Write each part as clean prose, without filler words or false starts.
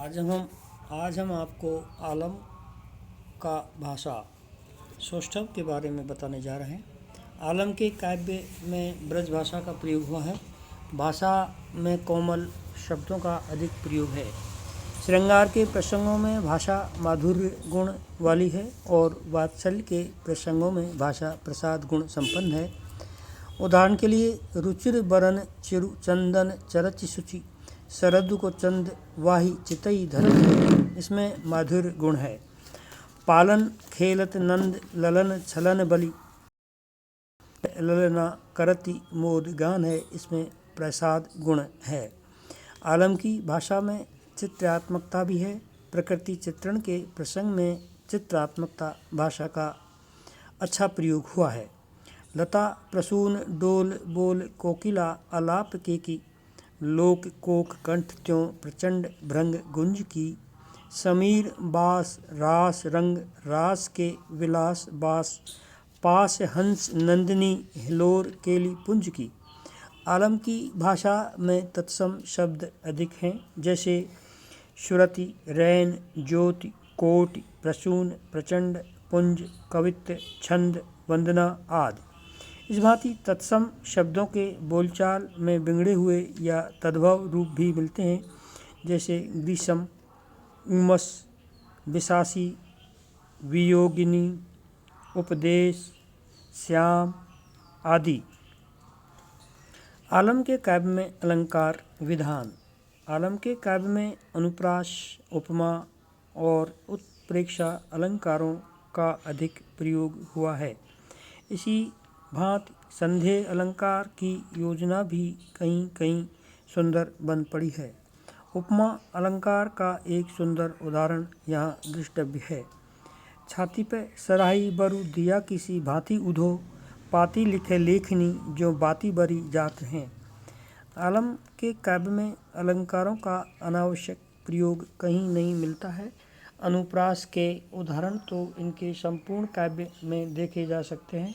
आज हम आपको आलम का भाषा सौष्ठव के बारे में बताने जा रहे हैं। आलम के काव्य में ब्रज भाषा का प्रयोग हुआ है। भाषा में कोमल शब्दों का अधिक प्रयोग है। श्रृंगार के प्रसंगों में भाषा माधुर्य गुण वाली है और वात्सल्य के प्रसंगों में भाषा प्रसाद गुण संपन्न है। उदाहरण के लिए रुचिर बरन चिरु चंदन चरच शुचि शरद को चंद वाही चितई धरत, इसमें माधुर्य गुण है। पालन खेलत नंद ललन छलन बलि ललना करति मोद गान है, इसमें प्रसाद गुण है। आलम की भाषा में चित्रात्मकता भी है। प्रकृति चित्रण के प्रसंग में चित्रात्मकता भाषा का अच्छा प्रयोग हुआ है। लता प्रसून डोल बोल कोकिला आलाप के की लोक कोक कंठ त्यों प्रचंड भृंग गुंज की समीर बास रास रंग रास के विलास बास पास हंस नंदिनी हिलोर केली पुंज की। आलम की भाषा में तत्सम शब्द अधिक हैं, जैसे श्रुति रैन ज्योति कोटि प्रसून प्रचंड पुंज कवित्व छंद वंदना आदि। इस भांति तत्सम शब्दों के बोलचाल में बिगड़े हुए या तद्भव रूप भी मिलते हैं, जैसे ग्रीष्म उमस विशासी वियोगिनी उपदेश श्याम आदि। आलम के काव्य में अलंकार विधान। आलम के काव्य में अनुप्रास उपमा और उत्प्रेक्षा अलंकारों का अधिक प्रयोग हुआ है। इसी भांति संदेह अलंकार की योजना भी कहीं कहीं सुंदर बन पड़ी है। उपमा अलंकार का एक सुंदर उदाहरण यहाँ दृष्टव्य है। छाती पे सराही बरु दिया किसी भांति उधो पाती लिखे लेखनी जो बाती बरी जात हैं। आलम के काव्य में अलंकारों का अनावश्यक प्रयोग कहीं नहीं मिलता है। अनुप्रास के उदाहरण तो इनके संपूर्ण काव्य में देखे जा सकते हैं।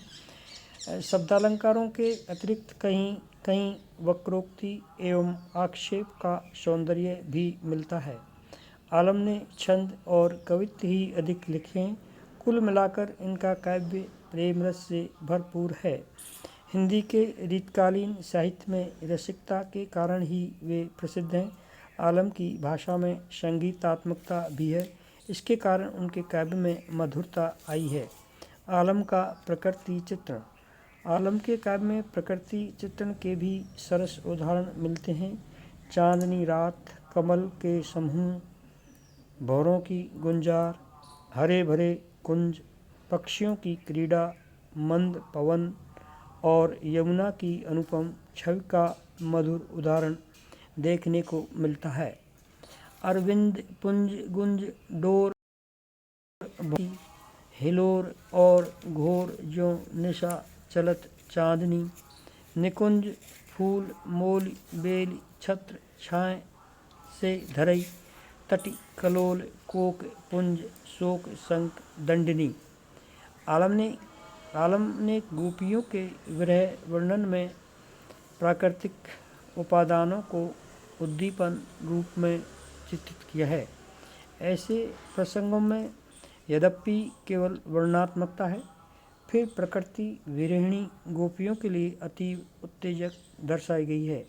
शब्दालंकारों के अतिरिक्त कहीं कहीं वक्रोक्ति एवं आक्षेप का सौंदर्य भी मिलता है। आलम ने छंद और कवित्व ही अधिक लिखे हैं। कुल मिलाकर इनका काव्य प्रेम रस से भरपूर है। हिंदी के रीतकालीन साहित्य में रसिकता के कारण ही वे प्रसिद्ध हैं। आलम की भाषा में संगीतात्मकता भी है, इसके कारण उनके काव्य में मधुरता आई है। आलम का प्रकृति चित्रण। आलम के काव्य में प्रकृति चित्रण के भी सरस उदाहरण मिलते हैं। चांदनी रात, कमल के समूह, भौरों की गुंजार, हरे भरे कुंज, पक्षियों की क्रीड़ा, मंद पवन और यमुना की अनुपम छवि का मधुर उदाहरण देखने को मिलता है। अरविंद पुंज गुंज डोर हिलोर और घोर जो निशा चलत चांदनी, निकुंज फूल मोल बेली छत्र छाए से धरई, तटि कलोल कोक पुंज शोक संक दंडनी। आलम ने गोपियों के विरह वर्णन में प्राकृतिक उपादानों को उद्दीपन रूप में चित्रित किया है। ऐसे प्रसंगों में यद्यपि केवल वर्णनात्मकता है, फिर प्रकृति विरहिणी गोपियों के लिए अतीव उत्तेजक दर्शाई गई है।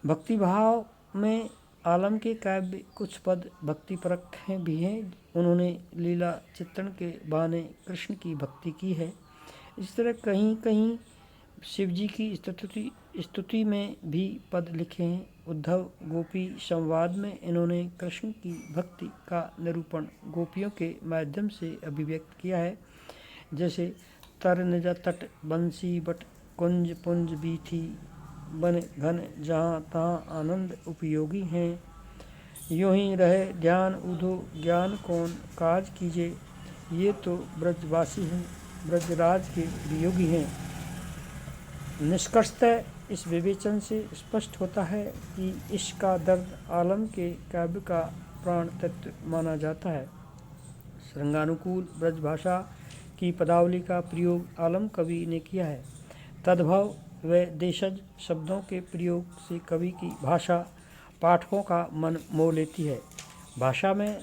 भक्तिभाव में आलम के काव्य कुछ पद भक्तिपरक भी हैं। उन्होंने लीला चित्रण के बहाने कृष्ण की भक्ति की है। इस तरह कहीं कहीं शिवजी की स्तुति में भी पद लिखे हैं। उद्धव गोपी संवाद में इन्होंने कृष्ण की भक्ति का निरूपण गोपियों के माध्यम से अभिव्यक्त किया है, जैसे तर निज तट बंसी बट कुंज पुंज बीथी बन घन जहाँ तहाँ आनंद उपयोगी हैं। यूँ ही रहे ध्यान उधो ज्ञान कौन काज कीजिए, ये तो ब्रजवासी हैं ब्रजराज के वियोगी हैं। निष्कर्षतः इस विवेचन से स्पष्ट होता है कि इश्क का दर्द आलम के काव्य का प्राण तत्व माना जाता है। श्रृंगानुकूल ब्रजभाषा की पदावली का प्रयोग आलम कवि ने किया है। तद्भव व देशज शब्दों के प्रयोग से कवि की भाषा पाठकों का मन मोह लेती है। भाषा में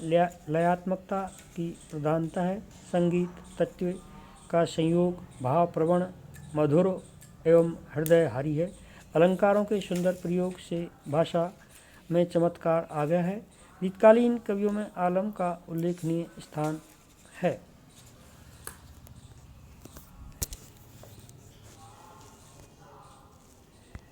लयात्मकता की प्रधानता है। संगीत तत्व का संयोग भावप्रवण, मधुर एवं हृदयहारी है। अलंकारों के सुंदर प्रयोग से भाषा में चमत्कार आ गया है। शीतकालीन कवियों में आलम का उल्लेखनीय स्थान है।